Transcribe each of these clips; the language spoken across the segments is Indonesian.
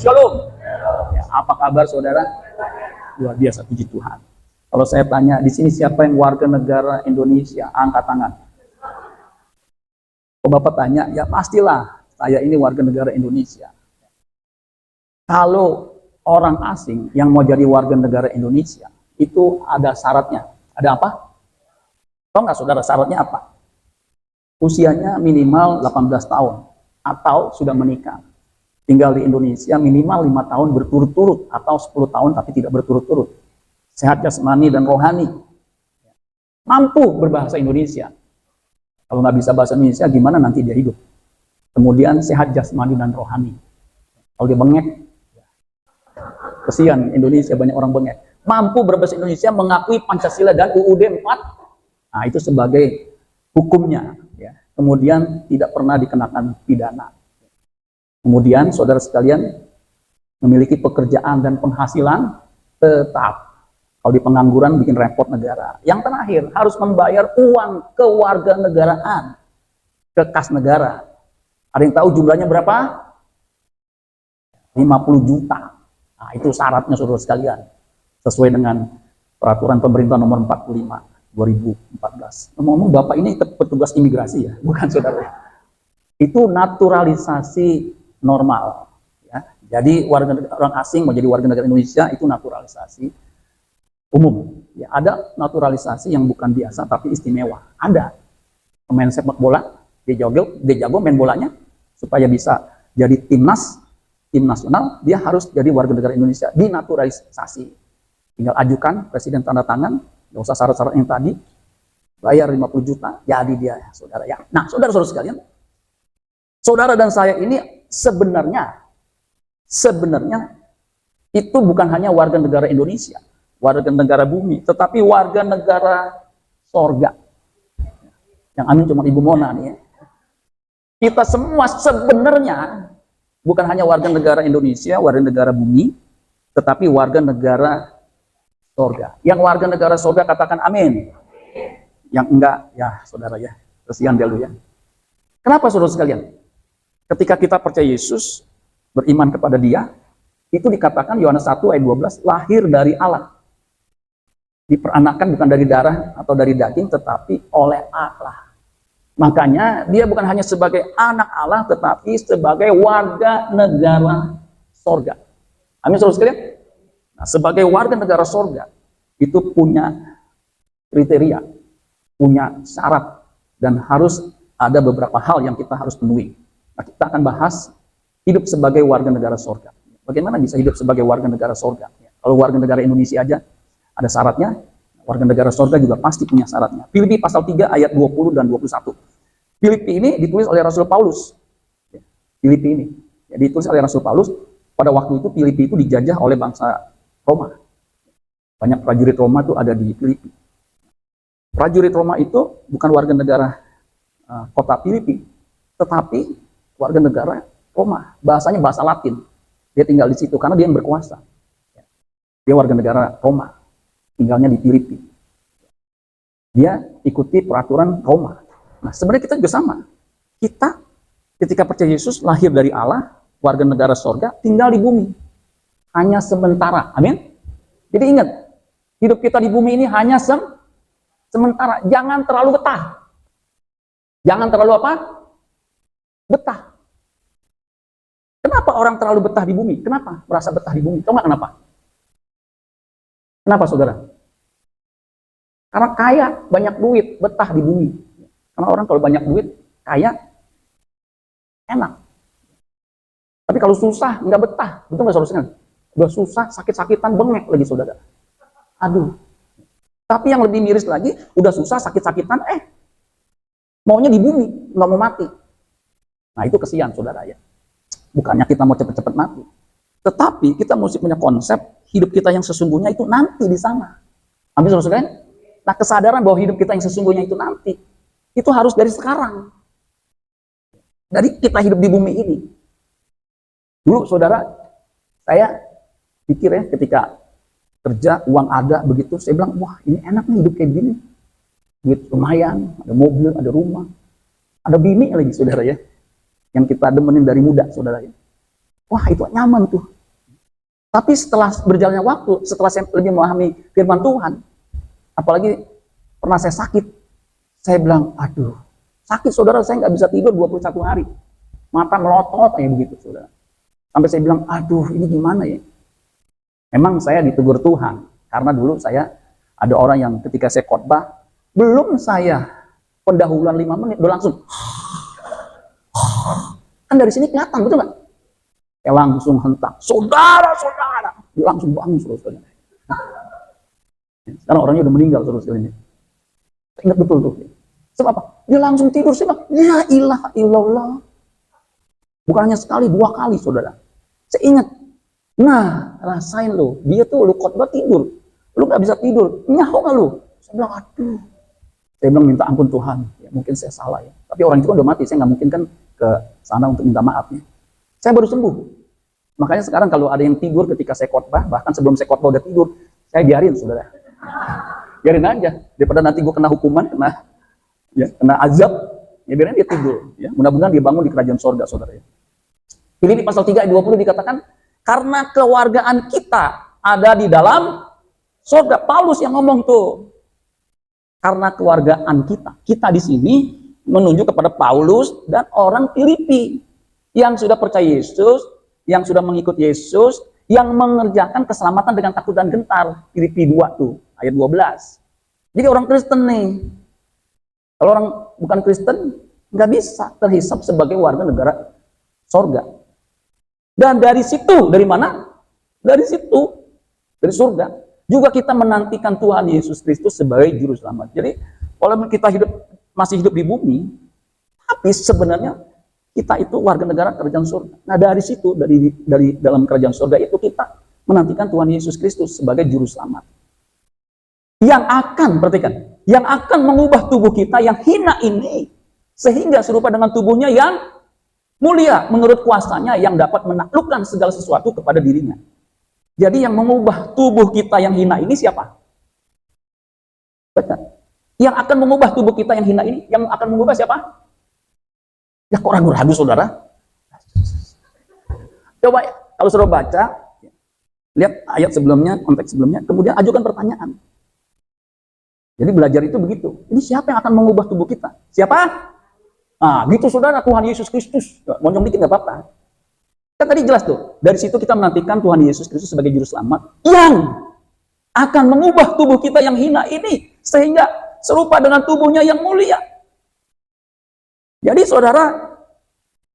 Shalom. Ya, apa kabar saudara? Luar biasa, puji Tuhan. Kalau saya tanya di sini siapa yang warga negara Indonesia, angkat tangan. Kalau Bapak tanya, ya pastilah saya ini warga negara Indonesia. Kalau orang asing yang mau jadi warga negara Indonesia, itu ada syaratnya. Ada apa? Tahu nggak saudara syaratnya apa? Usianya minimal 18 tahun atau sudah menikah. Tinggal di Indonesia minimal 5 tahun berturut-turut atau 10 tahun tapi tidak berturut-turut. Sehat jasmani dan rohani. Mampu berbahasa Indonesia. Kalau nggak bisa bahasa Indonesia, gimana nanti dia hidup? Kemudian sehat jasmani dan rohani. Kalau dia bengek, kesian Indonesia banyak orang bengek. Mampu berbahasa Indonesia, mengakui Pancasila dan UUD 4. Nah, itu sebagai hukumnya. Ya. Kemudian tidak pernah dikenakan pidana. Kemudian saudara sekalian memiliki pekerjaan dan penghasilan tetap. Kalau di pengangguran bikin repot negara. Yang terakhir harus membayar uang kewarganegaraan ke kas negara. Ada yang tahu jumlahnya berapa? 50 juta. Nah, itu syaratnya saudara sekalian. Sesuai dengan peraturan pemerintah nomor 45 2014. Ngomong-ngomong Bapak ini petugas imigrasi ya, bukan saudara. Itu naturalisasi normal. Ya. Jadi orang asing mau jadi warga negara Indonesia itu naturalisasi umum. Ya, ada naturalisasi yang bukan biasa tapi istimewa. Ada pemain sepak bola, dia jago main bolanya supaya bisa jadi tim nasional, dia harus jadi warga negara Indonesia, dinaturalisasi. Tinggal ajukan, presiden tanda tangan, nggak usah syarat-syarat yang tadi, bayar 50 juta, jadi dia saudara ya. Nah, saudara-saudara sekalian, saudara dan saya ini sebenarnya itu bukan hanya warga negara Indonesia, warga negara bumi, tetapi warga negara sorga. Yang amin cuma Ibu Mona nih ya. Kita semua sebenarnya bukan hanya warga negara Indonesia, warga negara bumi, tetapi warga negara sorga. Yang warga negara sorga katakan amin. Yang enggak, ya saudara ya, kesian dulu ya. Kenapa saudara sekalian? Ketika kita percaya Yesus, beriman kepada dia, itu dikatakan Yohanes 1 ayat 12, lahir dari Allah. Diperanakan bukan dari darah atau dari daging, tetapi oleh Allah. Makanya dia bukan hanya sebagai anak Allah, tetapi sebagai warga negara sorga. Amin saudara sekalian? Nah, sebagai warga negara sorga, itu punya kriteria, punya syarat, dan harus ada beberapa hal yang kita harus penuhi. Nah, kita akan bahas hidup sebagai warga negara sorga. Bagaimana bisa hidup sebagai warga negara sorga? Kalau warga negara Indonesia aja ada syaratnya, warga negara sorga juga pasti punya syaratnya. Filipi pasal 3 ayat 20 dan 21. Filipi ini ditulis oleh Rasul Paulus. Filipi ini ditulis oleh Rasul Paulus. Pada waktu itu Filipi itu dijajah oleh bangsa Roma. Banyak prajurit Roma itu ada di Filipi. Prajurit Roma itu bukan warga negara kota Filipi, tetapi warga negara Roma. Bahasanya bahasa Latin. Dia tinggal di situ karena dia yang berkuasa. Dia warga negara Roma, tinggalnya di Filipi. Dia ikuti peraturan Roma. Nah, sebenarnya kita juga sama. Kita ketika percaya Yesus lahir dari Allah, warga negara sorga, tinggal di bumi. Hanya sementara. Amin. Jadi ingat, hidup kita di bumi ini hanya sementara. Jangan terlalu betah. Jangan terlalu apa? Betah. Kenapa orang terlalu betah di bumi? Kenapa merasa betah di bumi? Tahu nggak kenapa? Kenapa saudara? Karena kaya, banyak duit, betah di bumi. Karena orang kalau banyak duit, kaya, enak. Tapi kalau susah, nggak betah. Betul nggak saudara? Udah susah, sakit-sakitan, bengek lagi saudara. Aduh. Tapi yang lebih miris lagi, udah susah, sakit-sakitan, maunya di bumi, nggak mau mati. Nah itu kesian saudara ya. Bukannya kita mau cepet-cepet mati, tetapi kita mesti punya konsep hidup kita yang sesungguhnya itu nanti di sana. Amin saudara. Nah kesadaran bahwa hidup kita yang sesungguhnya itu nanti, itu harus dari sekarang. Dari kita hidup di bumi ini. Dulu saudara, saya pikir ya ketika kerja, uang ada begitu, saya bilang, wah ini enak nih hidup kayak gini. Duit lumayan, ada mobil, ada rumah, ada bini lagi saudara ya. Yang kita demenin dari muda saudara ya. Wah itu nyaman tuh. Tapi setelah berjalannya waktu, setelah saya lebih memahami firman Tuhan, apalagi pernah saya sakit, saya bilang, aduh, sakit saudara, saya nggak bisa tidur 21 hari. Mata melotot kayak begitu, saudara. Sampai saya bilang, aduh, ini gimana ya? Memang saya ditegur Tuhan, karena dulu saya ada orang yang ketika saya khotbah, belum saya pendahuluan 5 menit, udah langsung. Kan dari sini kelihatan, betul nggak? Ya langsung hentak, saudara, dia langsung bangun, saudara. Sekarang orangnya udah meninggal, saudara. Ingat betul tuh. Sebab apa? Dia langsung tidur, sebab la ilaha illallah. Bukan hanya sekali, 2 kali, saudara. Saya ingat. Nah, rasain lo, dia tuh lu khotbah tidur, lu nggak bisa tidur, nyaho nggak lu? Saya bilang, aduh. Saya bilang minta ampun Tuhan, ya, mungkin saya salah ya. Tapi orang itu kan udah mati, saya nggak mungkin kan ke sana untuk minta maaf ya. Saya baru sembuh. Makanya sekarang kalau ada yang tidur ketika saya khotbah, bahkan sebelum saya khotbah udah tidur, saya biarin, saudara. Biarin aja, daripada nanti gue kena hukuman, kena azab, ya biarin dia tidur. Ya. Mudah-mudahan dia bangun di kerajaan sorga, saudara. Ya. Filipi pasal 3 ayat 20 dikatakan, karena kewargaan kita ada di dalam sorga. Paulus yang ngomong tuh. Karena kewargaan kita di sini menunjuk kepada Paulus dan orang Filipi yang sudah percaya Yesus, yang sudah mengikut Yesus, yang mengerjakan keselamatan dengan takut dan gentar. Filipi 2 tuh, ayat 12. Jadi orang Kristen nih. Kalau orang bukan Kristen, nggak bisa terhisap sebagai warga negara sorga. Dan dari situ, dari mana? Dari situ, dari surga. Juga kita menantikan Tuhan Yesus Kristus sebagai juru selamat. Jadi, walaupun kita masih hidup di bumi, tapi sebenarnya kita itu warga negara kerajaan surga. Nah, dari situ, dari dalam kerajaan surga itu kita menantikan Tuhan Yesus Kristus sebagai juru selamat. Yang akan, perhatikan, yang akan mengubah tubuh kita yang hina ini sehingga serupa dengan tubuhnya yang mulia menurut kuasanya yang dapat menaklukkan segala sesuatu kepada dirinya. Jadi yang mengubah tubuh kita yang hina ini siapa? Betul. Yang akan mengubah tubuh kita yang hina ini, yang akan mengubah siapa? Ya kok ragu-ragu, saudara? Coba kalau saudara baca, lihat ayat sebelumnya, konteks sebelumnya, kemudian ajukan pertanyaan. Jadi belajar itu begitu. Ini siapa yang akan mengubah tubuh kita? Siapa? Nah, gitu saudara, Tuhan Yesus Kristus. Monyong dikit nggak apa-apa. Kan tadi jelas tuh. Dari situ kita menantikan Tuhan Yesus Kristus sebagai juru selamat yang akan mengubah tubuh kita yang hina ini sehingga serupa dengan tubuhnya yang mulia. Jadi saudara,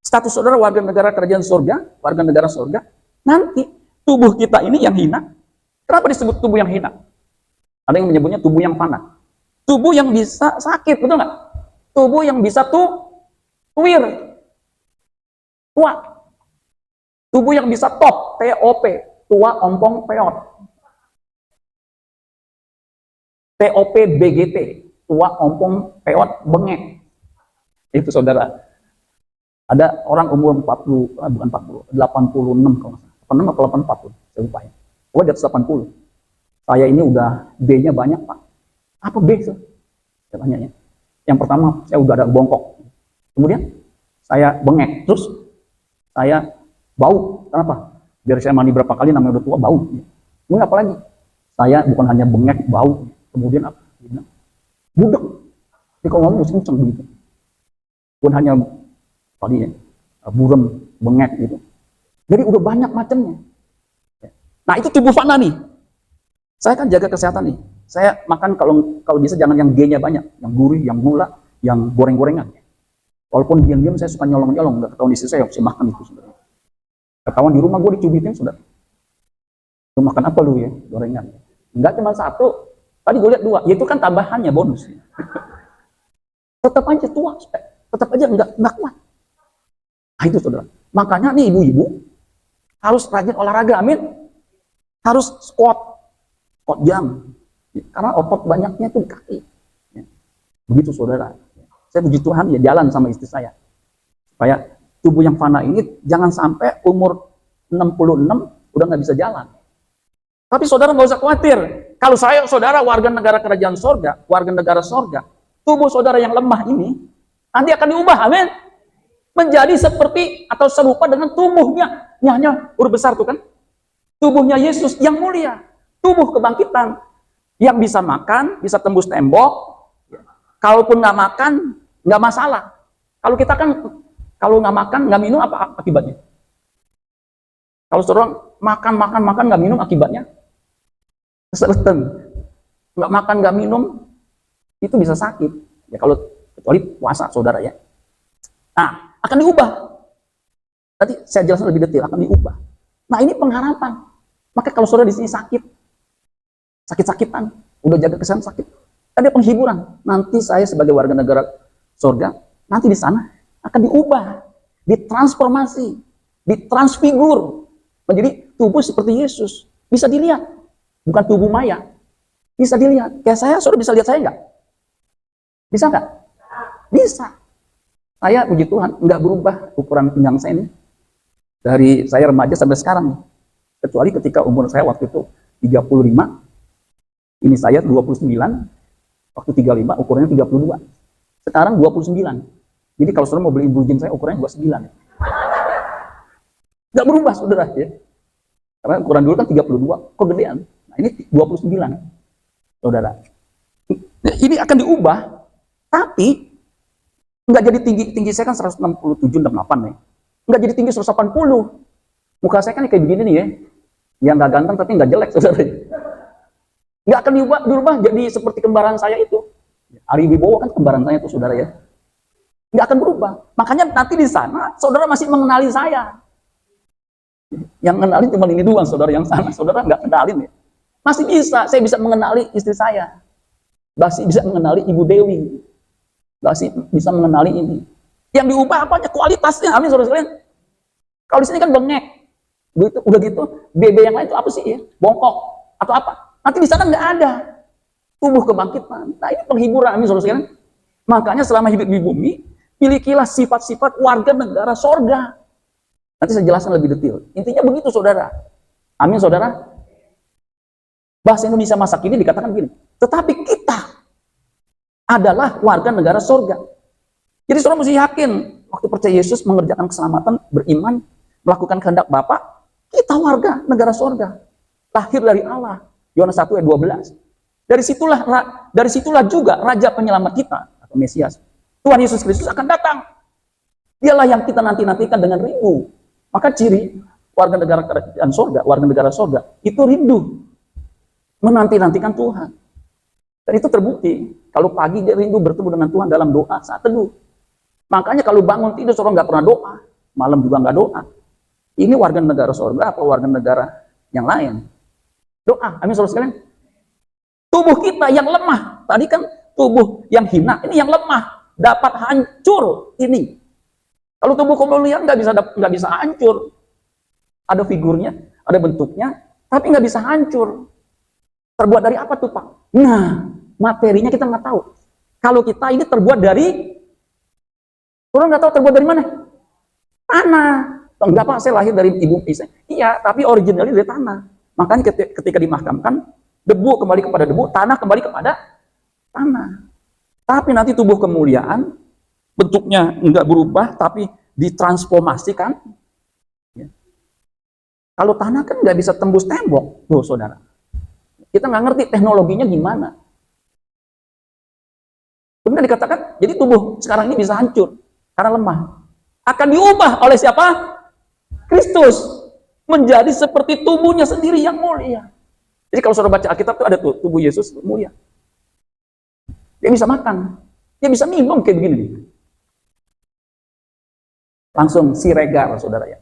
status saudara warga negara kerajaan surga, warga negara surga, nanti tubuh kita ini yang hina. Kenapa disebut tubuh yang hina? Ada yang menyebutnya tubuh yang fana. Tubuh yang bisa sakit, betul nggak? Tubuh yang bisa tua. Tubuh yang bisa top, TOP, tua ompong peot. TOP BGT, tua ompong peot bengek. Itu saudara. Ada orang umur 40, bukan 40, 86 kalau nggak salah. 86 atau 84 tuh, saya lupa ya. Oh, di atas 80. Saya ini udah B-nya banyak, Pak. Apa B itu? Saya tanya ya. Yang pertama, saya udah ada bongkok. Kemudian, saya bengek. Terus, saya bau. Kenapa? Biar saya mandi berapa kali, namanya udah tua, bau. Kemudian apa lagi? Saya bukan hanya bengek, bau. Kemudian apa? Budek. Jadi kalau ngomong mesti kenceng begitu. Bukan hanya tadi ya, burem, bengek gitu. Jadi udah banyak macamnya. Nah, itu tubuh fana nih. Saya kan jaga kesehatan nih. Saya makan kalau bisa jangan yang G-nya banyak, yang gurih, yang gula, yang goreng-gorengan. Walaupun diam-diam saya suka nyolong-nyolong, nggak ketahuan istri saya mesti makan itu sebenarnya. Ketahuan di rumah gue dicubitin sudah. Lu makan apa lu ya? Gorengan. Enggak cuma satu. Tadi gue lihat 2. Ya itu kan tambahannya bonus. Tetap aja tua, tetap aja enggak kuat. Nah itu saudara. Makanya nih ibu-ibu harus rajin olahraga, amin. Harus squat jam. Karena otot banyaknya itu di kaki. Begitu saudara. Saya puji Tuhan ya jalan sama istri saya. Supaya tubuh yang fana ini jangan sampai umur 66 udah nggak bisa jalan. Tapi saudara nggak usah khawatir. Kalau saya saudara warga negara kerajaan sorga, warga negara sorga, tubuh saudara yang lemah ini nanti akan diubah, amin. Menjadi seperti atau serupa dengan tubuhnya. Nyahnya huruf besar tuh kan. tubuhnya Yesus yang mulia, tubuh kebangkitan, yang bisa makan, bisa tembus tembok. Kalaupun nggak makan, nggak masalah. Kalau kita kan, kalau nggak makan, nggak minum, apa akibatnya? Kalau seorang makan, nggak minum, akibatnya keselatan. Nggak makan, nggak minum, itu bisa sakit. Ya kalau kecuali puasa, saudara ya. Nah, akan diubah. Tadi saya jelaskan lebih detail, akan diubah. Nah, ini pengharapan. Maka kalau saudara di sini sakit-sakitan, udah jaga kesehatan sakit, ada penghiburan. Nanti saya sebagai warga negara surga, nanti di sana akan diubah, ditransformasi, ditransfigur menjadi tubuh seperti Yesus. Bisa dilihat, bukan tubuh maya. Bisa dilihat. Kayak saya, saudara bisa lihat saya nggak? Bisa nggak? Bisa. Saya, puji Tuhan, nggak berubah ukuran pinggang saya ini. Dari saya remaja sampai sekarang. Kecuali ketika umur saya waktu itu 35, ini saya 29, waktu 35 ukurannya 32. Sekarang 29. Jadi kalau saudara mau beli blue jeans saya ukurannya 29. Nggak berubah, saudara ya. Karena ukuran dulu kan 32, kok gedean. Nah ini 29, saudara. Ini akan diubah, tapi nggak jadi tinggi saya kan 167, 68 nih. Nggak jadi tinggi 180. Muka saya kan kayak begini nih ya. Yang nggak ganteng tapi nggak jelek, saudara. Nggak akan diubah jadi seperti kembaran saya itu. Ari Wibowo kan kembaran saya itu, saudara ya. Nggak akan berubah. Makanya nanti di sana, saudara masih mengenali saya. Yang mengenali cuma ini doang, saudara. Yang sana, saudara nggak kenalin ya. Masih bisa, saya bisa mengenali istri saya. Masih bisa mengenali Ibu Dewi. Masih bisa mengenali ini. Yang diubah apanya? Kualitasnya, amin saudara sekalian. Kalau di sini kan bengek. Begitu, udah gitu, BB yang lain itu apa sih ya? Bongkok atau apa? Nanti di sana nggak ada tubuh kebangkitan. Nah ini penghiburan, amin saudara sekalian. Makanya selama hidup di bumi, milikilah sifat-sifat warga negara sorga. Nanti saya jelaskan lebih detail. Intinya begitu, saudara. Amin, saudara. Bahasa Indonesia masa kini dikatakan begini. Tetapi kita adalah warga negara sorga. Jadi saudara mesti yakin, waktu percaya Yesus, mengerjakan keselamatan, beriman, melakukan kehendak Bapa, kita warga negara sorga. Lahir dari Allah. Yohanes 1 ayat 12. Dari situlah juga Raja Penyelamat kita, atau Mesias, Tuhan Yesus Kristus akan datang. Dialah yang kita nanti-nantikan dengan rindu. Maka ciri warga negara kerajaan sorga, warga negara sorga, itu rindu menanti-nantikan Tuhan. Dan itu terbukti. Kalau pagi dia rindu bertemu dengan Tuhan dalam doa saat teduh. Makanya kalau bangun tidur seorang nggak pernah doa, malam juga nggak doa. Ini warga negara sorga atau warga negara yang lain? Doa, amin saudara sekalian. Tubuh kita yang lemah, tadi kan tubuh yang hina, ini yang lemah, dapat hancur ini. Kalau tubuh kemuliaan nggak bisa hancur. Ada figurnya, ada bentuknya, tapi nggak bisa hancur. Terbuat dari apa tuh Pak? Nah, materinya kita nggak tahu. Kalau kita ini terbuat dari, orang nggak tahu terbuat dari mana? Tanah. Enggak Pak, saya lahir dari ibu saya. Iya, tapi originalnya dari tanah. Makanya ketika dimahkamkan, debu kembali kepada debu, tanah kembali kepada tanah. Tapi nanti tubuh kemuliaan, bentuknya nggak berubah, tapi ditransformasikan. Ya. Kalau tanah kan nggak bisa tembus tembok, tuh saudara. Kita nggak ngerti teknologinya gimana. Kemudian dikatakan, jadi tubuh sekarang ini bisa hancur karena lemah. Akan diubah oleh siapa? Kristus menjadi seperti tubuhnya sendiri yang mulia. Jadi kalau saudara baca Alkitab itu ada tuh tubuh Yesus mulia. Dia bisa makan, dia bisa minum kayak begini. Langsung siregar, saudara ya.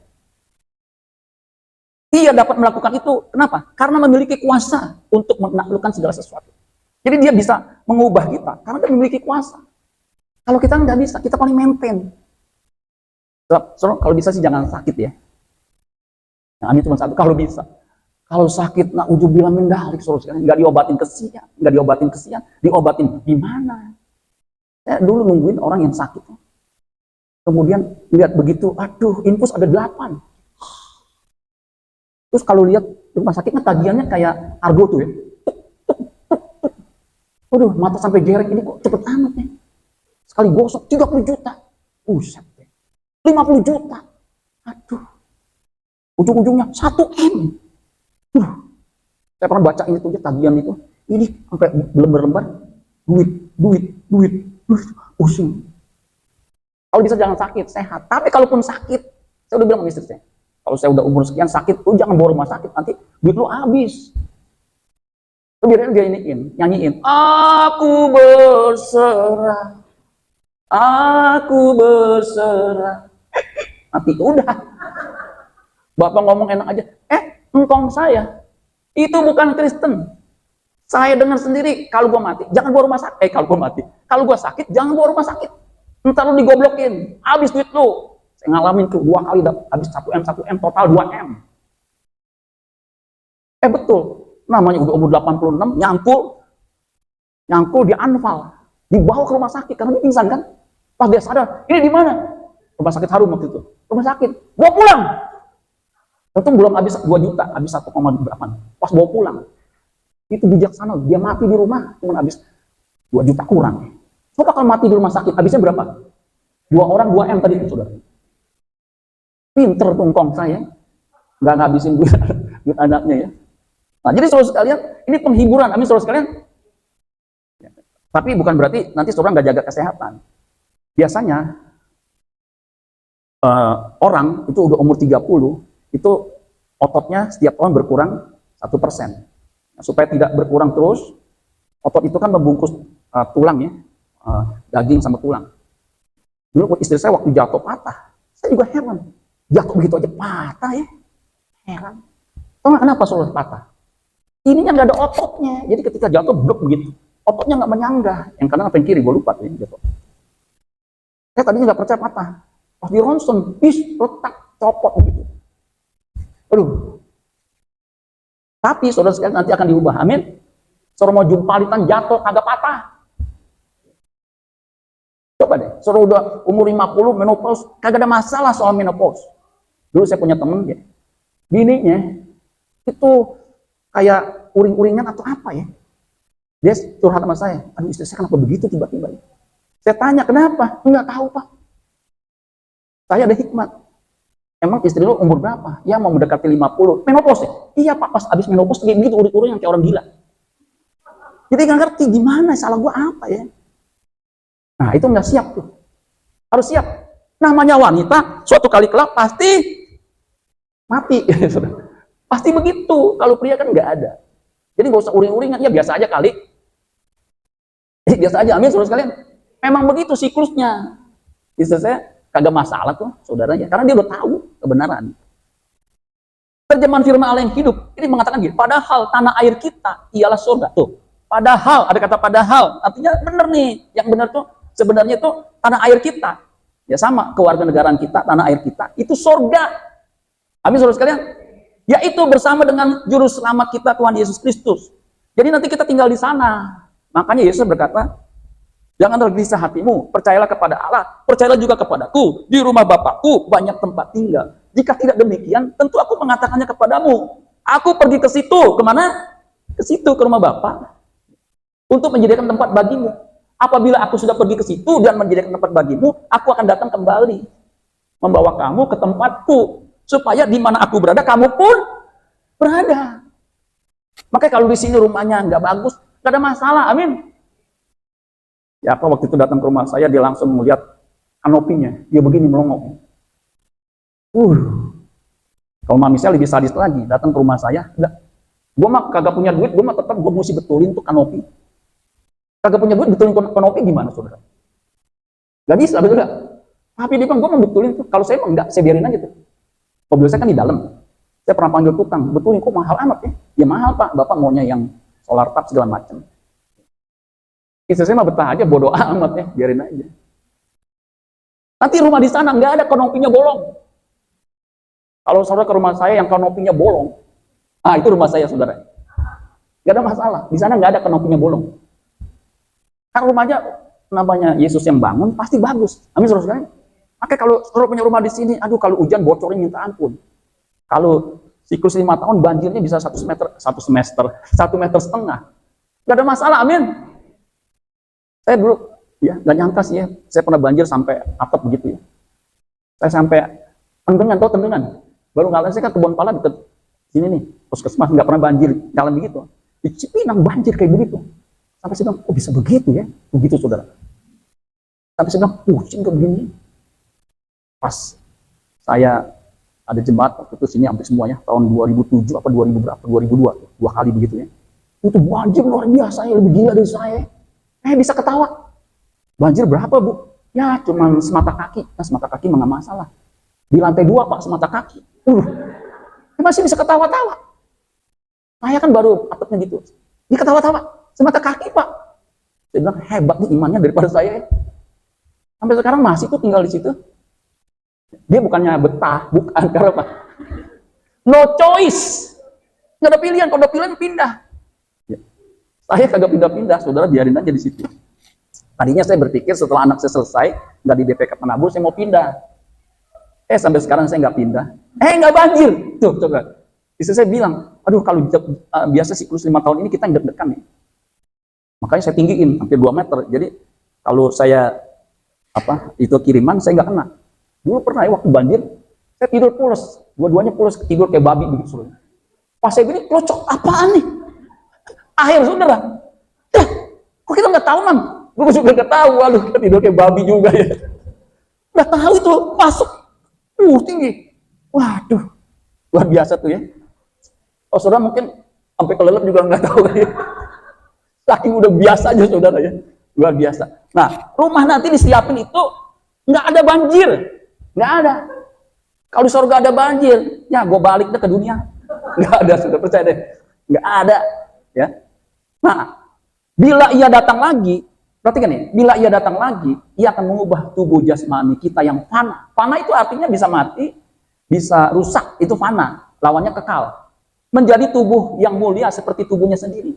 Dia dapat melakukan itu, kenapa? Karena memiliki kuasa untuk menaklukkan segala sesuatu. Jadi dia bisa mengubah kita, karena dia memiliki kuasa. Kalau kita nggak bisa, kita paling maintain. So, kalau bisa sih jangan sakit ya. Nah, ini cuma satu, kalau bisa. Kalau sakit, nak ujubillah min dzalik, nggak diobatin kesian, diobatin gimana? Saya dulu nungguin orang yang sakit. Kemudian lihat begitu, aduh, infus ada 8. Terus kalau lihat rumah sakitnya tagihannya kayak argo tuh ya. Waduh, mata sampai jerek, ini kok cepet amat ya. Sekali gosok 30 juta. Buset. 50 juta. Aduh. Ujung-ujungnya 1 M. Uh, saya pernah baca ini tuh tagihan itu, ini sampai berlembar-lembar, duit, duit, duit, duit, pusing. Kalau bisa jangan sakit, sehat. Tapi kalaupun sakit, saya udah bilang sama istri saya, kalau saya udah umur sekian sakit, lu jangan bawa rumah sakit, nanti duit lu habis. Biarin dia nyanyiin, aku berserah, aku berserah. Nanti udah, Bapak ngomong enak aja, engkong saya, itu bukan Kristen. Saya dengar sendiri, kalau gua mati, jangan bawa rumah sakit. Kalau gua mati, kalau gua sakit, jangan bawa rumah sakit. Ntar lu digoblokin, habis duit lu. Saya ngalamin tuh 2 kali, habis 1M, 1M, total 2M. Betul, namanya udah umur 86, nyangkul di Anfal, dibawa ke rumah sakit, karena dia pingsan kan. Pas dia sadar, ini di mana? Rumah sakit Harum waktu itu. Rumah sakit, bawa pulang. Untung belum habis 2 juta, habis 1, berapa. Pas bawa pulang, itu bijaksana, dia mati di rumah, cuma habis 2 juta kurang. Coba kalau mati di rumah sakit, habisnya berapa? 2 orang, 2M tadi itu, saudara. Pinter tuh engkong saya, nggak ngabisin duit anaknya ya. Nah, jadi saudara sekalian, ini penghiburan, amin saudara sekalian. Tapi bukan berarti nanti saudara nggak jaga kesehatan. Biasanya orang itu udah umur 30, itu ototnya setiap tahun berkurang 1%. Nah, supaya tidak berkurang terus, otot itu kan membungkus tulang ya, daging sama tulang. Dulu istri saya waktu jatuh patah, saya juga heran. Jatuh begitu aja patah ya, heran. Tahu nggak kenapa saudara patah? Ininya nggak ada ototnya, jadi ketika jatuh blok begitu, ototnya nggak menyanggah. Yang kanan apa yang kiri, gue lupa tuh jatuh. Saya tadinya nggak percaya patah, pas di ronsen, retak, copot begitu. Aduh. Tapi saudara sekalian nanti akan diubah, amin. Saudara mau jumpalitan jatuh kagak patah. Coba deh, saudara udah umur 50 menopause, kagak ada masalah soal menopause. Dulu saya punya temen ya, bininya itu kayak uring-uringan atau apa ya. Dia curhat sama saya, aduh istri saya kenapa begitu tiba-tiba. Saya tanya kenapa, enggak tahu Pak. Saya ada hikmat. Emang istri lu umur berapa? Ya mau mendekati 50. Menopause ya? Iya Pak, pas abis menopause kayak gitu uring-uring yang kayak orang gila. Jadi nggak ngerti gimana, salah gua apa ya. Nah itu nggak siap tuh. Harus siap. Namanya wanita, suatu kali kelak pasti mati. Pasti begitu. Kalau pria kan nggak ada. Jadi nggak usah uring-uringan. Ya biasa aja kali. Biasa aja, amin saudara sekalian. Memang begitu siklusnya. Istri saya kagak masalah tuh saudaranya, karena dia udah tahu kebenaran. Terjemahan firman Allah yang hidup ini mengatakan gini, padahal tanah air kita ialah surga. Tuh, padahal, ada kata padahal, artinya benar nih, yang benar tuh sebenarnya tuh tanah air kita, ya sama kewarganegaraan kita, tanah air kita itu surga. Amin saudara sekalian, yaitu bersama dengan juru selamat kita Tuhan Yesus Kristus. Jadi nanti kita tinggal di sana. Makanya Yesus berkata, jangan tergelisah hatimu, percayalah kepada Allah, percayalah juga kepadaku. Di rumah Bapakku banyak tempat tinggal. Jika tidak demikian, tentu aku mengatakannya kepadamu. Aku pergi ke situ, kemana? Ke situ, ke rumah Bapa, untuk menyediakan tempat bagimu. Apabila aku sudah pergi ke situ dan menyediakan tempat bagimu, aku akan datang kembali, membawa kamu ke tempatku, supaya di mana aku berada, kamu pun berada. Makanya kalau di sini rumahnya nggak bagus, nggak ada masalah, amin. Ya apa waktu itu datang ke rumah saya, dia langsung melihat kanopinya, dia begini melongok. Kalau mami saya lebih sadis lagi, datang ke rumah saya, enggak, gue mah kagak punya duit, gue mah tetap gue mesti betulin tuh kanopi. Kagak punya duit betulin kanopi gimana saudara? Gak bisa, betul gak? Tapi dia bilang gue mau betulin tuh, kalau saya mah enggak, saya biarin aja tuh. Mobil saya kan di dalam, saya pernah panggil tukang, betulin kok mahal amat ya? Ya mahal Pak, Bapak maunya yang solar tap segala macam. Istri saya mah betah aja, bodoh amat ya, biarin aja. Nanti rumah di sana nggak ada kanopinya bolong. Kalau saudara ke rumah saya yang kanopinya bolong, itu rumah saya saudara. Nggak ada masalah, di sana nggak ada kanopinya bolong. Kan rumahnya namanya Yesus yang bangun, pasti bagus. Amin saudara sekalian. Makanya kalau saudara punya rumah di sini, aduh kalau hujan bocornya minta ampun. Kalau siklus 5 tahun banjirnya bisa 1 meter setengah. Nggak ada masalah, amin. Saya dulu ya nggak nyangka sih ya, saya pernah banjir sampai atap begitu ya. Saya sampai tendengan, tahu tendengan? Baru nggak, saya kan kebun pala deket sini nih. puskesmas nggak pernah banjir dalam begitu. Di Cipinang banjir kayak begitu. Sampai saya bilang, oh bisa begitu ya? Begitu saudara. Sampai saya bilang, pusing ke begini. Pas saya ada jemaat waktu itu sini hampir semuanya, tahun 2007 apa 2000 berapa, 2002, 2 kali begitu ya. Itu banjir luar biasa, ya lebih gila dari saya. Bisa ketawa. Banjir berapa bu? Ya cuma semata kaki. Nah semata kaki nggak masalah. Di lantai 2 pak, semata kaki. Masih bisa ketawa-tawa. Saya kan baru atapnya gitu. Dia ketawa-tawa. Semata kaki pak. Saya bilang hebat nih imannya daripada saya. Sampai sekarang masih tuh tinggal di situ. Dia bukannya betah, bukan karena apa? No choice. Nggak ada pilihan. Kalau ada pilihan pindah. Ya. Saya kagak pindah-pindah. Saudara biarin aja di situ. Tadinya saya berpikir setelah anak saya selesai nggak di BPK Penabur saya mau pindah. Sampai sekarang saya nggak pindah. Nggak banjir. Tuh coba. Istri saya bilang, aduh kalau biasa siklus 5 tahun ini kita yang deg-degan nih. Makanya saya tinggiin hampir 2 meter. Jadi kalau saya itu kiriman saya nggak kena. Dulu pernah ya waktu banjir saya tidur pules, dua-duanya pules, tidur kayak babi begitu. Pas saya gini, klocok apaan nih? Air saudara. Kok kita nggak tahu mam? Gue juga nggak tahu. Waduh kita tidur kayak babi juga ya. Nggak tahu itu masuk. Tinggi. Waduh luar biasa tuh ya. Oh saudara mungkin sampai kelelep juga nggak tahu ya. Saking udah biasa aja saudara ya, luar biasa. Nah, rumah nanti disiapin itu nggak ada banjir, nggak ada. Kalau di surga ada banjir, ya gue balik deh ke dunia. Nggak ada, sudah percaya deh, nggak ada. Ya. Nah, bila ia datang lagi, perhatikan nih, bila ia datang lagi, ia akan mengubah tubuh jasmani kita yang fana. Fana itu artinya bisa mati, bisa rusak, itu fana. Lawannya kekal. Menjadi tubuh yang mulia seperti tubuhnya sendiri.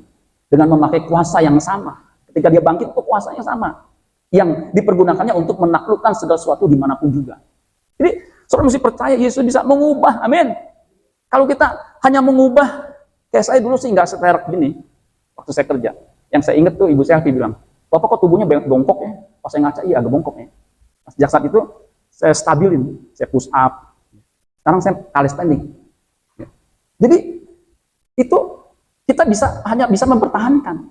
Dengan memakai kuasa yang sama. Ketika dia bangkit, itu kuasanya sama. Yang dipergunakannya untuk menaklukkan segala sesuatu dimanapun juga. Jadi, saudara mesti percaya Yesus bisa mengubah. Amin. Kalau kita hanya mengubah, kayak saya dulu sih nggak seterek gini. Waktu saya kerja. Yang saya ingat tuh, ibu saya bilang, Bapak kok tubuhnya bongkok ya? Pas saya ngaca, iya agak bongkok ya. Sejak saat itu, saya stabilin. Saya push up. Sekarang saya calisthenics. Jadi, itu kita hanya bisa mempertahankan.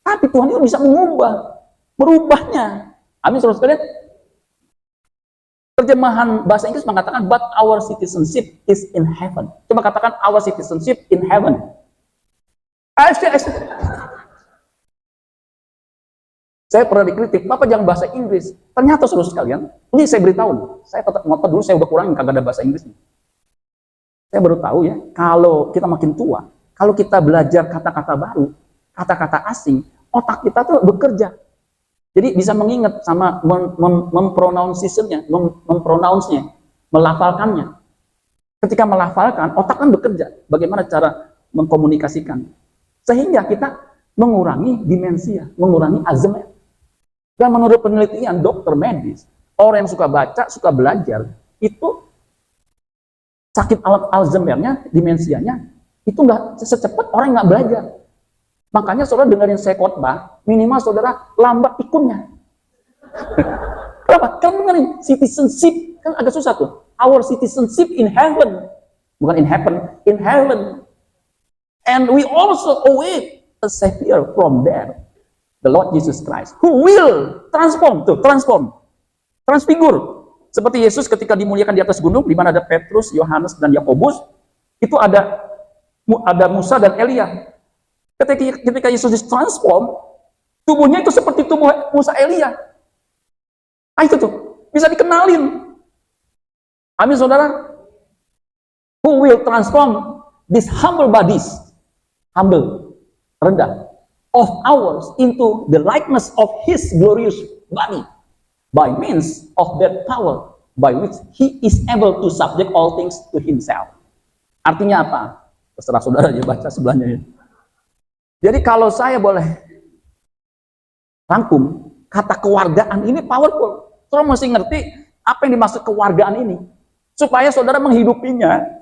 Tapi Tuhan itu bisa merubahnya. Amin, saudara sekalian. Terjemahan bahasa Inggris mengatakan, but our citizenship is in heaven. Coba katakan, our citizenship in heaven. Saya pernah dikritik, Bapak jangan bahasa Inggris. Ternyata saudara sekalian, ini saya beritahu. Saya tetap ngotot dulu, saya udah kurangin, kagak ada bahasa Inggris. Saya baru tahu ya, kalau kita makin tua, kalau kita belajar kata-kata baru, kata-kata asing, otak kita tuh bekerja. Jadi bisa mengingat sama mempronounce-nya, melafalkannya. Ketika melafalkan, otak kan bekerja. Bagaimana cara mengkomunikasikan. Sehingga kita mengurangi demensia, mengurangi Alzheimer. Dan menurut penelitian dokter medis, orang yang suka baca, suka belajar, itu sakit Alzheimer-nya, demensianya, itu nggak secepat orang yang nggak belajar. Makanya saudara dengerin saya khotbah, minimal saudara lambat pikunnya. Kenapa? Kamu dengerin citizenship, kan agak susah tuh. Our citizenship in heaven. Bukan in heaven, in heaven. And we also await a savior from there. The Lord Jesus Christ. Who will transform, transfigur. Seperti Yesus ketika dimuliakan di atas gunung, di mana ada Petrus, Yohanes, dan Yakobus, itu ada Musa dan Elia. Ketika Yesus ditransform, tubuhnya itu seperti tubuh Musa Elia. Nah itu tuh, bisa dikenalin. Amin saudara. Who will transform these humble bodies, humble, rendah, of ours into the likeness of his glorious body, by means of that power by which he is able to subject all things to himself. Artinya apa? Terserah saudara aja baca sebelahnya ya. Jadi kalau saya boleh rangkum, kata kewargaan ini powerful. Saudara mesti ngerti apa yang dimaksud kewargaan ini. Supaya saudara menghidupinya.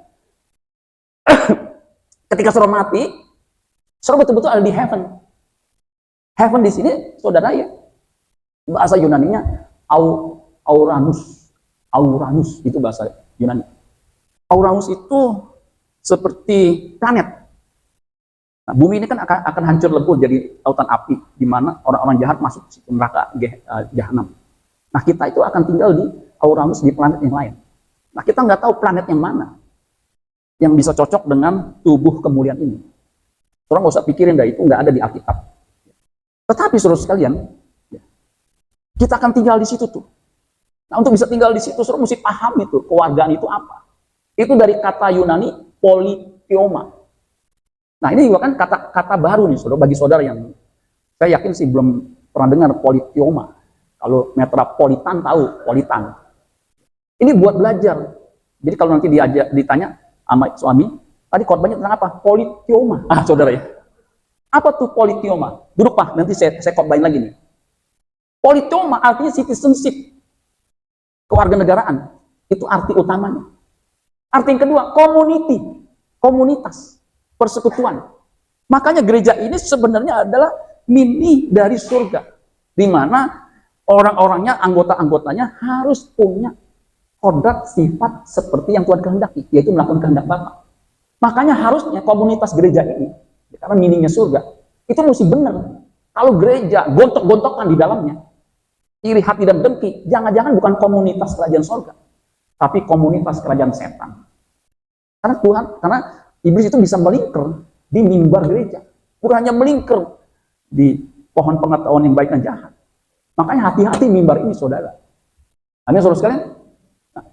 Ketika saudara mati, saudara betul-betul ada di heaven. Heaven di sini, saudara ya. Bahasa Yunaninya, Auranus. Auranus, itu bahasa Yunani. Auranus itu seperti planet. Nah, bumi ini kan akan hancur lebur jadi lautan api, di mana orang-orang jahat masuk ke neraka jahanam. Nah, kita itu akan tinggal di Uranus, di planet yang lain. Nah, kita nggak tahu planet yang mana yang bisa cocok dengan tubuh kemuliaan ini. Orang nggak usah pikirin, dah itu nggak ada di Alkitab. Tetapi saudara sekalian, kita akan tinggal di situ tuh. Nah, untuk bisa tinggal di situ, saudara mesti paham itu kewargaan itu apa. Itu dari kata Yunani politeoma. Nah, ini juga kan kata baru nih, saudara, bagi saudara yang saya yakin sih belum pernah dengar politeoma. Kalau metropolitan tahu politan. Ini buat belajar. Jadi kalau nanti ditanya sama suami, tadi korbannya tentang apa? Politeoma. Ah, saudara ya. Apa tuh politeoma? Duduk Pak, nanti saya korbanin lagi nih. Politeoma artinya citizenship, kewarganegaraan. Itu arti utamanya. Arti yang kedua, community, komunitas, persekutuan. Makanya gereja ini sebenarnya adalah mini dari surga, di mana orang-orangnya, anggota-anggotanya harus punya kodrat sifat seperti yang Tuhan kehendaki, yaitu melakukan kehendak Bapa. Makanya harusnya komunitas gereja ini, karena mininya surga, itu mesti benar. Kalau gereja gontok-gontokan di dalamnya, iri hati dan dengki, jangan-jangan bukan komunitas kerajaan surga, tapi komunitas kerajaan setan. Karena iblis itu bisa melingkar di mimbar gereja, bukan hanya melingkar di pohon pengetahuan yang baik dan jahat. Makanya hati-hati mimbar ini, saudara. Amin, saudara sekalian. Nah,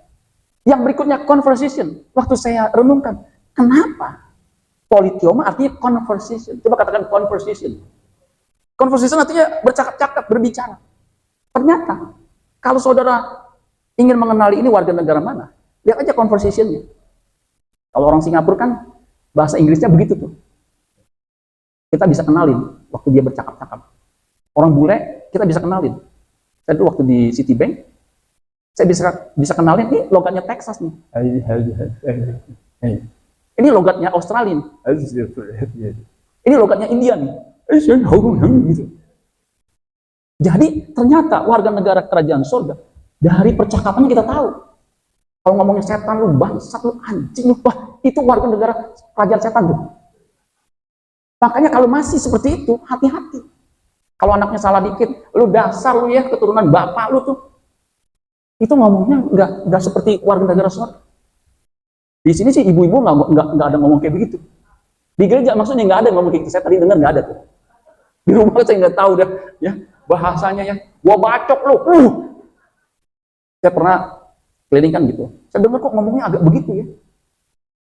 yang berikutnya conversation. Waktu saya renungkan, kenapa politeoma artinya conversation? Coba katakan conversation. Conversation artinya bercakap-cakap, berbicara. Ternyata kalau saudara ingin mengenali ini warga negara mana, lihat aja conversation-nya. Kalau orang Singapura kan bahasa Inggrisnya begitu tuh. Kita bisa kenalin waktu dia bercakap-cakap. Orang bule kita bisa kenalin. Saya dulu waktu di Citibank, saya bisa kenalin ini logatnya Texas nih. Ini logatnya Australia. Ini logatnya India nih. Jadi ternyata warga negara kerajaan surga dari percakapannya kita tahu. Kalau ngomongin setan lu bangsat lu anjing lu, wah itu warga negara kerajaan setan tuh. Makanya kalau masih seperti itu hati-hati. Kalau anaknya salah dikit, lu dasar lu ya keturunan bapak lu tuh. Itu ngomongnya nggak seperti warga negara surga. Di sini sih ibu-ibu nggak ada ngomong kayak begitu. Di gereja maksudnya nggak ada ngomong kayak gitu. Saya tadi dengar nggak ada tuh. Di rumah saya nggak tahu dah ya bahasanya ya. Gua bacok lu. Saya pernah keliling kan gitu. Saya dengar kok ngomongnya agak begitu ya.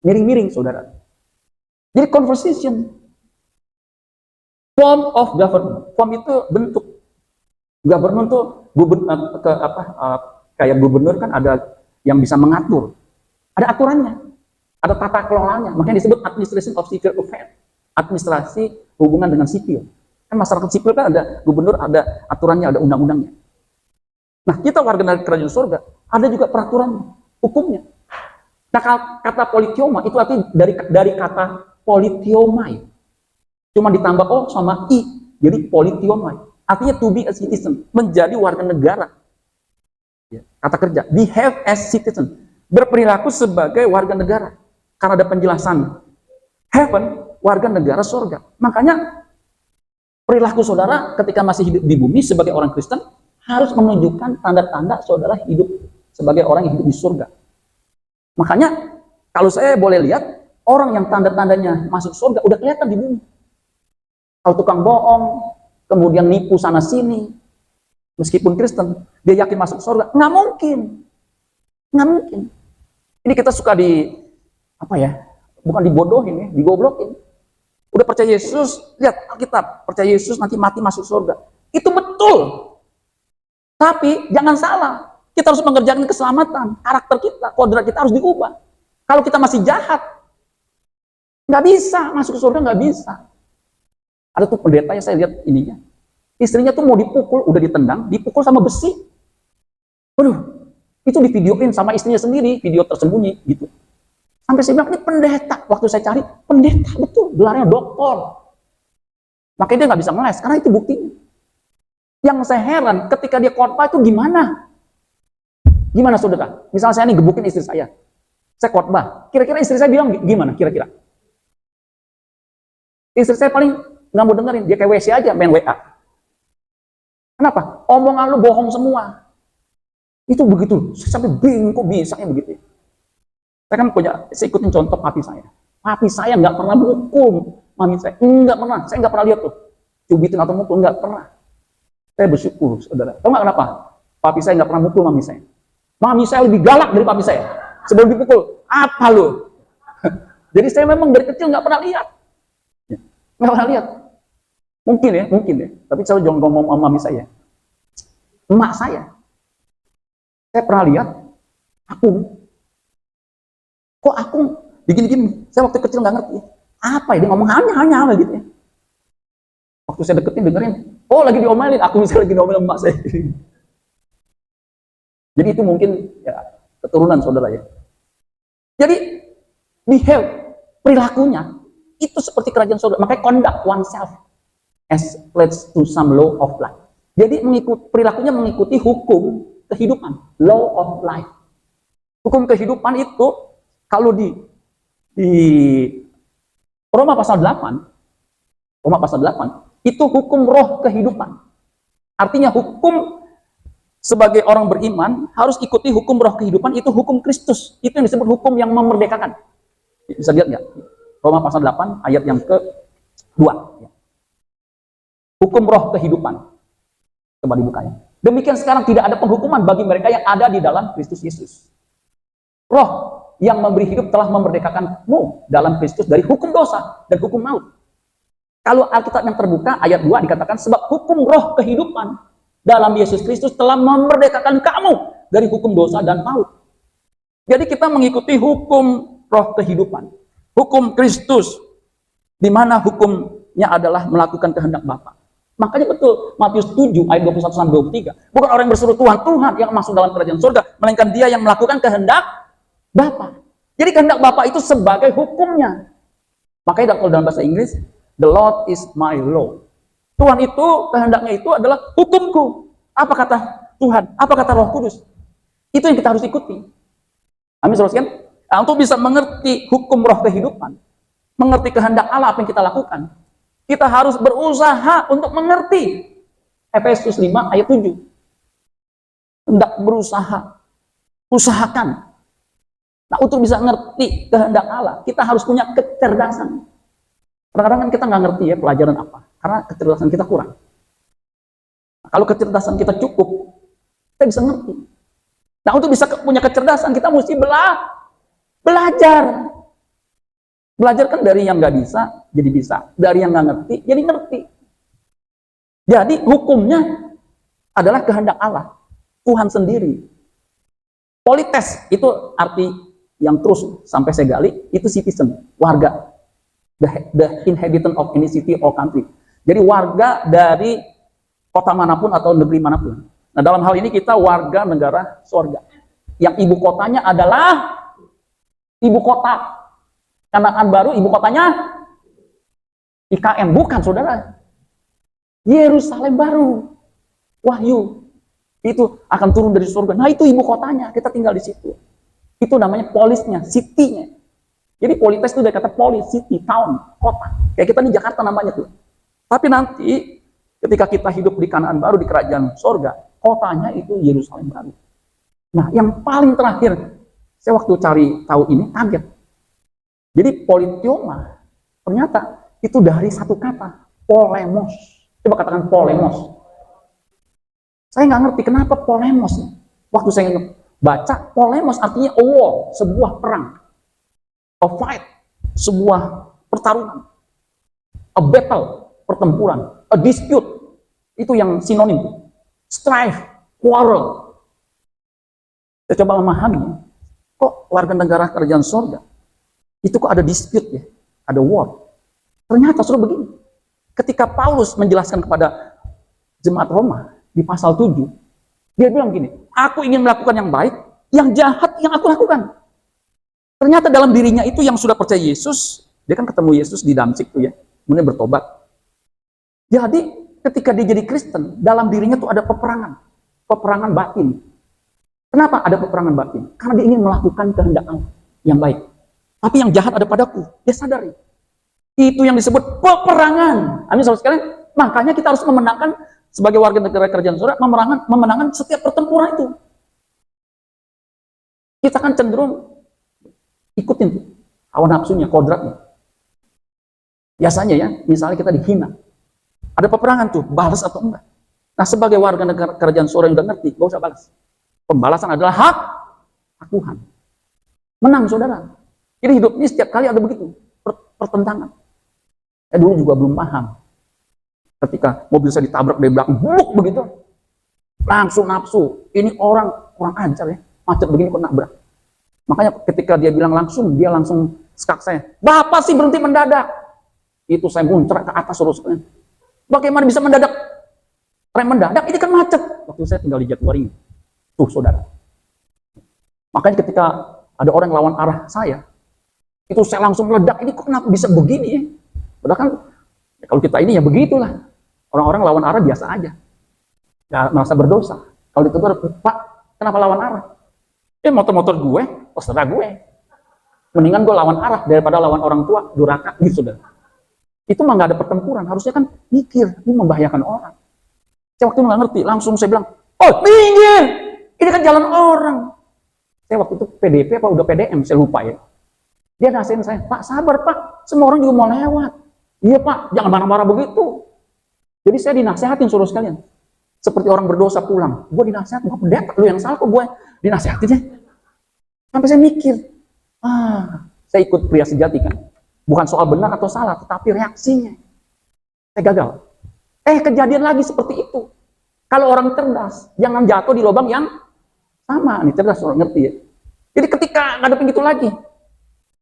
Miring-miring, saudara. Jadi conversation. Form of government. Form itu bentuk. Government tuh kayak gubernur kan ada yang bisa mengatur. Ada aturannya. Ada tata kelolanya. Makanya disebut administration of civil affairs. Administrasi hubungan dengan sipil. Kan masyarakat sipil kan ada gubernur, ada aturannya, ada undang-undangnya. Nah, kita warga negara kerajaan surga, ada juga peraturannya, hukumnya. Nah, kata politeoma itu artinya dari kata politeomai. Cuma ditambah O sama I, jadi politeomai. Artinya to be a citizen, menjadi warga negara. Kata kerja, behave as citizen, berperilaku sebagai warga negara. Karena ada penjelasan. Heaven, warga negara surga. Makanya perilaku saudara ketika masih hidup di bumi sebagai orang Kristen harus menunjukkan tanda-tanda saudara hidup sebagai orang yang hidup di surga. Makanya kalau saya boleh lihat orang yang tanda-tandanya masuk surga udah kelihatan di bumi. Kalau tukang bohong, kemudian nipu sana sini, meskipun Kristen, dia yakin masuk surga, nggak mungkin, nggak mungkin. Ini kita suka bukan dibodohin ya, digoblokin. Udah percaya Yesus, lihat Alkitab, percaya Yesus nanti mati masuk surga. Itu betul. Tapi jangan salah, kita harus mengerjakan keselamatan. Karakter kita, kodrat kita harus diubah. Kalau kita masih jahat, nggak bisa masuk surga, nggak bisa. Ada tuh pendeta yang saya lihat ininya, istrinya tuh mau dipukul, udah ditendang, dipukul sama besi. Waduh, itu divideoin sama istrinya sendiri, video tersembunyi gitu. Sampai saya bilang, ini pendeta. Waktu saya cari, pendeta betul, gelarnya doktor. Makanya dia nggak bisa ngeles, karena itu buktinya. Yang saya heran, ketika dia khotbah itu gimana? Gimana saudara? Misalnya saya nih gebukin istri saya khotbah. Kira-kira istri saya bilang gimana? Kira-kira? Istri saya paling nggak mau dengerin, dia kayak WC aja, main WA. Kenapa? Omongan lu bohong semua. Itu begitu, saya sampai bingung kok bisanya begitu. Saya ikutin contoh papi saya. Papi saya nggak pernah menghukum mami saya, nggak pernah. Saya nggak pernah lihat tuh cubitin atau mukul, nggak pernah. Saya bersyukur, saudara. Tahu nggak kenapa? Papi saya nggak pernah mukul mami saya. Mami saya lebih galak dari papi saya. Sebelum dipukul, apa lo? Jadi saya memang dari kecil nggak pernah lihat. Nggak pernah lihat. Mungkin ya. Tapi saya jangan ngomong sama mami saya. Emak saya pernah lihat aku. Kok aku begini-gini? Saya waktu kecil nggak ngerti. Apa ya? Dia ngomong hanya gitu ya. Waktu saya deketin dengerin, oh lagi diomelin. Aku misalnya lagi diomelin emak saya. Jadi itu mungkin ya keturunan saudara ya. Jadi behave, perilakunya itu seperti kerajaan surga. Makanya conduct oneself as leads to some law of life. Jadi perilakunya mengikuti hukum kehidupan, law of life. Hukum kehidupan itu kalau di Roma pasal 8 itu hukum roh kehidupan. Artinya hukum sebagai orang beriman harus ikuti hukum roh kehidupan, itu hukum Kristus. Itu yang disebut hukum yang memerdekakan. Bisa lihat nggak? Roma pasal 8 ayat yang ke-2. Hukum roh kehidupan. Coba dibukanya. Demikian sekarang tidak ada penghukuman bagi mereka yang ada di dalam Kristus Yesus. Roh yang memberi hidup telah memerdekakanmu dalam Kristus dari hukum dosa dan hukum maut. Kalau Alkitab yang terbuka ayat 2 dikatakan sebab hukum roh kehidupan dalam Yesus Kristus telah memerdekakan kamu dari hukum dosa dan maut. Jadi kita mengikuti hukum roh kehidupan, hukum Kristus, di mana hukumnya adalah melakukan kehendak Bapa. Makanya betul Matius 7 ayat 21-23, bukan orang yang berseru Tuhan yang masuk dalam kerajaan surga, melainkan dia yang melakukan kehendak Bapa. Jadi kehendak Bapa itu sebagai hukumnya. Makanya kalau dalam bahasa Inggris, the Lord is my law. Tuhan itu, kehendaknya itu adalah hukumku. Apa kata Tuhan? Apa kata Roh Kudus? Itu yang kita harus ikuti. Amin, saudara sekalian. Nah, untuk bisa mengerti hukum roh kehidupan, mengerti kehendak Allah apa yang kita lakukan, kita harus berusaha untuk mengerti. Efesus 5 ayat 7. Hendak berusaha. Usahakan. Nah, untuk bisa ngerti kehendak Allah, kita harus punya kecerdasan. Kadang-kadang kan kita nggak ngerti ya pelajaran apa, karena kecerdasan kita kurang. Nah, kalau kecerdasan kita cukup, kita bisa ngerti. Nah, untuk bisa punya kecerdasan, kita mesti belajar. Belajar kan dari yang nggak bisa, jadi bisa. Dari yang nggak ngerti, jadi ngerti. Jadi hukumnya adalah kehendak Allah, Tuhan sendiri. Polites itu arti yang terus sampai saya gali, itu citizen, warga. The inhabitant of any city or country. Jadi warga dari kota manapun atau negeri manapun. Nah, dalam hal ini kita warga negara sorga. Yang ibu kotanya adalah ibu kota. Kanaan baru ibu kotanya IKN, bukan saudara. Yerusalem baru. Wahyu. Itu akan turun dari surga. Nah, itu ibu kotanya, kita tinggal di situ. Itu namanya polisnya, city-nya. Jadi polites itu dari kata polis, city, town, kota. Kayak kita di Jakarta namanya tuh. Tapi nanti ketika kita hidup di Kanaan baru, di kerajaan sorga, kotanya itu Yerusalem baru. Nah, yang paling terakhir, saya waktu cari tahu ini kaget. Jadi politeoma, ternyata itu dari satu kata, polemos. Coba katakan polemos. Saya nggak ngerti kenapa polemos. Waktu saya baca, polemos artinya a war, sebuah perang. A fight, sebuah pertarungan. A battle, pertempuran. A dispute, itu yang sinonim. Strife, quarrel. Saya coba memahami, kok warga negara kerajaan surga, itu kok ada dispute ya, ada war. Ternyata sudah begini. Ketika Paulus menjelaskan kepada jemaat Roma, di pasal 7, dia bilang gini, aku ingin melakukan yang baik, yang jahat yang aku lakukan. Ternyata dalam dirinya itu yang sudah percaya Yesus, dia kan ketemu Yesus di Damsik tuh ya, kemudian bertobat. Jadi ketika dia jadi Kristen, dalam dirinya tuh ada peperangan batin. Kenapa ada peperangan batin? Karena dia ingin melakukan kehendak Allah yang baik. Tapi yang jahat ada padaku, dia sadari. Itu yang disebut peperangan. Amin, saudara sekalian. Makanya kita harus memenangkan sebagai warga negara kerajaan surga, memenangkan setiap pertempuran itu. Kita kan cenderung ikutin tuh hawa nafsunya, kodratnya. Biasanya ya, misalnya kita dihina, ada peperangan tuh, balas atau enggak. Nah, sebagai warga negara kerajaan surga yang udah ngerti, gak usah balas. Pembalasan adalah hak Tuhan. Menang, saudara. Jadi hidup ini setiap kali ada begitu pertentangan. Saya dulu juga belum paham. Ketika mobil saya ditabrak dari belakang, buluk begitu, langsung nafsu. Ini orang kurang ajar ya, macet begini kok nabrak. Makanya ketika dia bilang langsung, dia langsung skak saya. Bapak sih berhenti mendadak. Itu saya muncrat ke atas terus. Bagaimana bisa mendadak? Rem mendadak, ini kan macet. Waktu saya tinggal di Jatiwaringin. Tuh, saudara. Makanya ketika ada orang lawan arah saya, itu saya langsung meledak. Ini kok kenapa bisa begini ya? Padahal kan, ya kalau kita ini ya begitulah. Orang-orang lawan arah biasa aja. Ya, merasa berdosa. Kalau ditegur, Pak, kenapa lawan arah? Ya motor-motor gue, terserah gue. Mendingan gue lawan arah daripada lawan orang tua, durhaka, gitu, saudara. Itu mah nggak ada pertempuran. Harusnya kan mikir, ini membahayakan orang. Saya waktu itu nggak ngerti, langsung saya bilang, oh minggir, ini kan jalan orang. Saya waktu itu PDP apa udah PDM, saya lupa ya. Dia nasihin saya, Pak sabar Pak, semua orang juga mau lewat. Iya Pak, jangan marah-marah begitu. Jadi saya dinasehatin suruh sekalian. Seperti orang berdosa pulang, gue dinasehatin, gue pendeta, lu yang salah kok gue dinasehatin ya. Sampai saya mikir, saya ikut pria sejati kan. Bukan soal benar atau salah, tetapi reaksinya. Saya gagal. Kejadian lagi seperti itu. Kalau orang cerdas, jangan jatuh di lubang yang sama. Nih cerdas, orang ngerti ya. Jadi ketika ngadepin gitu lagi,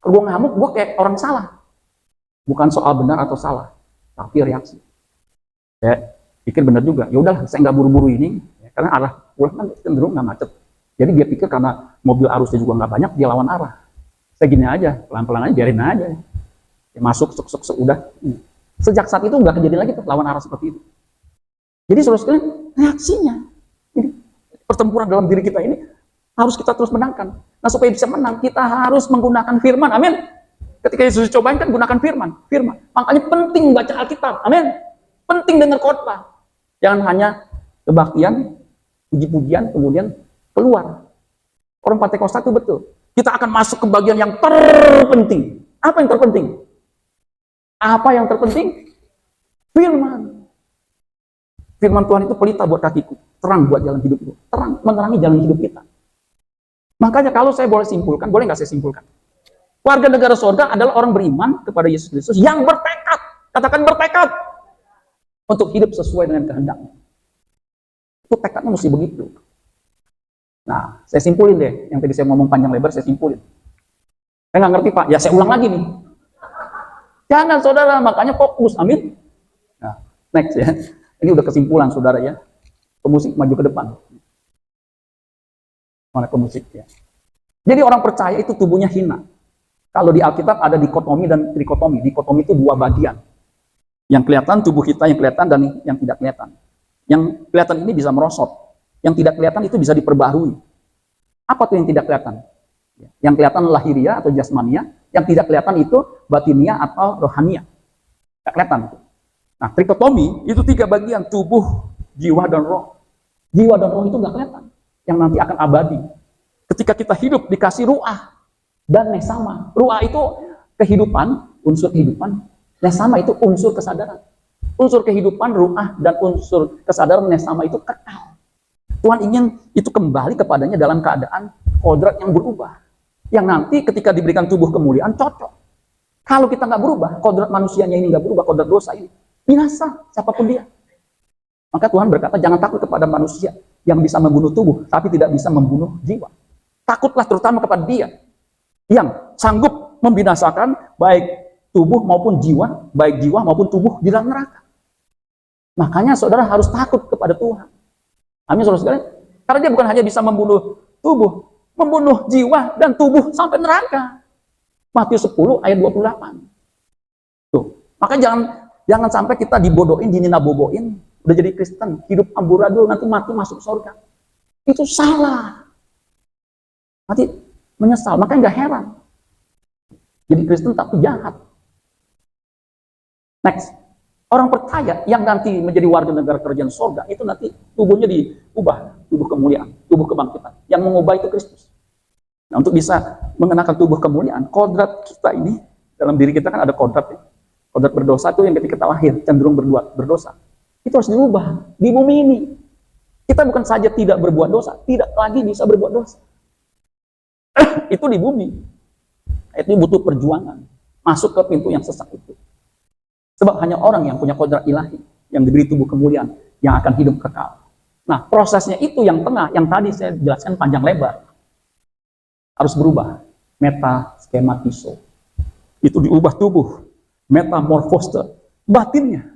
gue ngamuk, gue kayak orang salah. Bukan soal benar atau salah, tapi reaksi. Saya pikir benar juga. Ya udahlah, saya nggak buru-buru ini, karena arah pulang kan cenderung nggak macet. Jadi dia pikir karena mobil arusnya juga nggak banyak, dia lawan arah. Saya gini aja, pelan-pelan aja, biarin aja. Ya, masuk, udah. Sejak saat itu nggak kejadian lagi tuh lawan arah seperti itu. Jadi saudara sekalian, reaksinya. Jadi pertempuran dalam diri kita ini harus kita terus menangkan. Nah supaya bisa menang, kita harus menggunakan firman. Amin. Ketika Yesus cobain kan gunakan firman. Makanya penting baca Alkitab. Amin. Penting dengar khotbah. Jangan hanya kebaktian, puji-pujian, kemudian keluar. Orang Pentakosta itu betul. Kita akan masuk ke bagian yang terpenting. Apa yang terpenting? Apa yang terpenting? Firman. Firman Tuhan itu pelita buat kakiku, terang buat jalan hidupku, terang menerangi jalan hidup kita. Makanya kalau saya boleh simpulkan, boleh nggak saya simpulkan? Warga negara surga adalah orang beriman kepada Yesus Kristus yang bertekad, katakan bertekad, untuk hidup sesuai dengan kehendaknya. Itu tekadnya mesti begitu. Nah, saya simpulin deh, yang tadi saya ngomong panjang lebar, saya simpulin. Saya nggak ngerti Pak, ya saya ulang lagi nih. Jangan saudara, makanya fokus, amin. Nah, next ya. Ini udah kesimpulan saudara ya. Pemusik maju ke depan. Mana pemusik ya. Jadi orang percaya itu tubuhnya hina. Kalau di Alkitab ada dikotomi dan trikotomi. Dikotomi itu dua bagian. Yang kelihatan tubuh kita, yang kelihatan dan yang tidak kelihatan. Yang kelihatan ini bisa merosot. Yang tidak kelihatan itu bisa diperbarui. Apa tuh yang tidak kelihatan? Yang kelihatan lahiria atau jasmania. Yang tidak kelihatan itu batinia atau rohania. Tidak kelihatan. Nah, trikotomi itu tiga bagian, tubuh, jiwa, dan roh. Jiwa dan roh itu nggak kelihatan, yang nanti akan abadi. Ketika kita hidup dikasih ruah dan nesama. Ruah itu kehidupan, unsur kehidupan. Nesama itu unsur kesadaran. Unsur kehidupan, ruah, dan unsur kesadaran nesama itu kekal. Tuhan ingin itu kembali kepadanya dalam keadaan kodrat yang berubah. Yang nanti ketika diberikan tubuh kemuliaan cocok. Kalau kita nggak berubah, kodrat manusianya ini nggak berubah, kodrat dosa ini binasa, siapapun dia. Maka Tuhan berkata, jangan takut kepada manusia yang bisa membunuh tubuh, tapi tidak bisa membunuh jiwa. Takutlah terutama kepada dia yang sanggup membinasakan baik tubuh maupun jiwa, baik jiwa maupun tubuh di dalam neraka. Makanya saudara harus takut kepada Tuhan. Amin, saudara sekalian. Karena dia bukan hanya bisa membunuh tubuh, membunuh jiwa dan tubuh sampai neraka. Matius 10 ayat 28. Tuh. Maka jangan sampai kita dibodohin, dininaboboin, udah jadi Kristen, hidup amburadul, nanti mati masuk surga. Itu salah. Nanti menyesal, makanya nggak heran. Jadi Kristen tapi jahat. Next. Orang percaya yang nanti menjadi warga negara kerajaan sorga, itu nanti tubuhnya diubah, tubuh kemuliaan, tubuh kebangkitan. Yang mengubah itu Kristus. Nah, untuk bisa mengenakan tubuh kemuliaan, kodrat kita ini, dalam diri kita kan ada kodrat ya. Kodrat berdosa itu yang ketika kita lahir, cenderung berdosa. Itu harus diubah di bumi ini. Kita bukan saja tidak berbuat dosa, tidak lagi bisa berbuat dosa. Itu di bumi. Itu butuh perjuangan. Masuk ke pintu yang sesak itu. Sebab hanya orang yang punya kodrat ilahi, yang diberi tubuh kemuliaan, yang akan hidup kekal. Nah, prosesnya itu yang tengah, yang tadi saya jelaskan panjang lebar. Harus berubah. Metaskematiso. Itu diubah tubuh. Metamorfose. Batinnya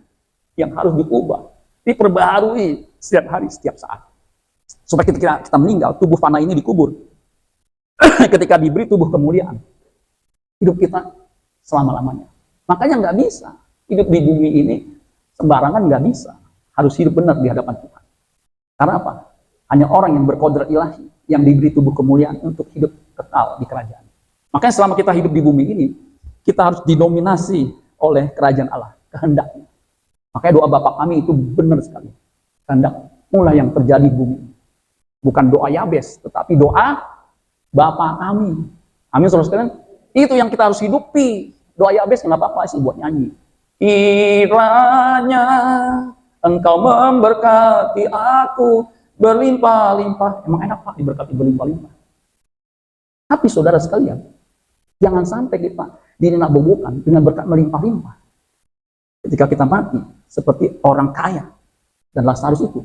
yang harus diubah. Diperbaharui setiap hari, setiap saat. Supaya kita meninggal, tubuh fana ini dikubur. Ketika diberi tubuh kemuliaan, hidup kita selama-lamanya. Makanya nggak bisa. Hidup di bumi ini sembarangan nggak bisa. Harus hidup benar di hadapan Tuhan. Karena apa? Hanya orang yang berkodrat ilahi yang diberi tubuh kemuliaan untuk hidup kekal di kerajaan. Makanya selama kita hidup di bumi ini, kita harus didominasi oleh kerajaan Allah, kehendaknya. Makanya doa Bapa kami itu benar sekali. Kehendak mulai yang terjadi di bumi. Bukan doa Yabes, tetapi doa Bapa kami. Amin, saudara sekalian. Itu yang kita harus hidupi. Doa Yabes nggak apa-apa sih buat nyanyi. Kiranya Engkau memberkati aku berlimpah-limpah. Emang enak Pak diberkati berlimpah-limpah. Tapi saudara sekalian, jangan sampai kita dinabobokan dengan berkat melimpah-limpah. Ketika kita mati, seperti orang kaya dan Lazarus itu,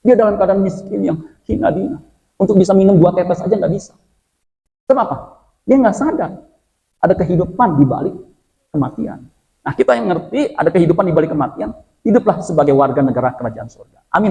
dia dalam keadaan miskin yang hina-dina. Untuk bisa minum 2 tetes aja nggak bisa. Kenapa? Dia nggak sadar ada kehidupan di balik kematian. Nah, kita yang ngerti ada kehidupan di balik kematian, hiduplah sebagai warga negara kerajaan surga. Amin.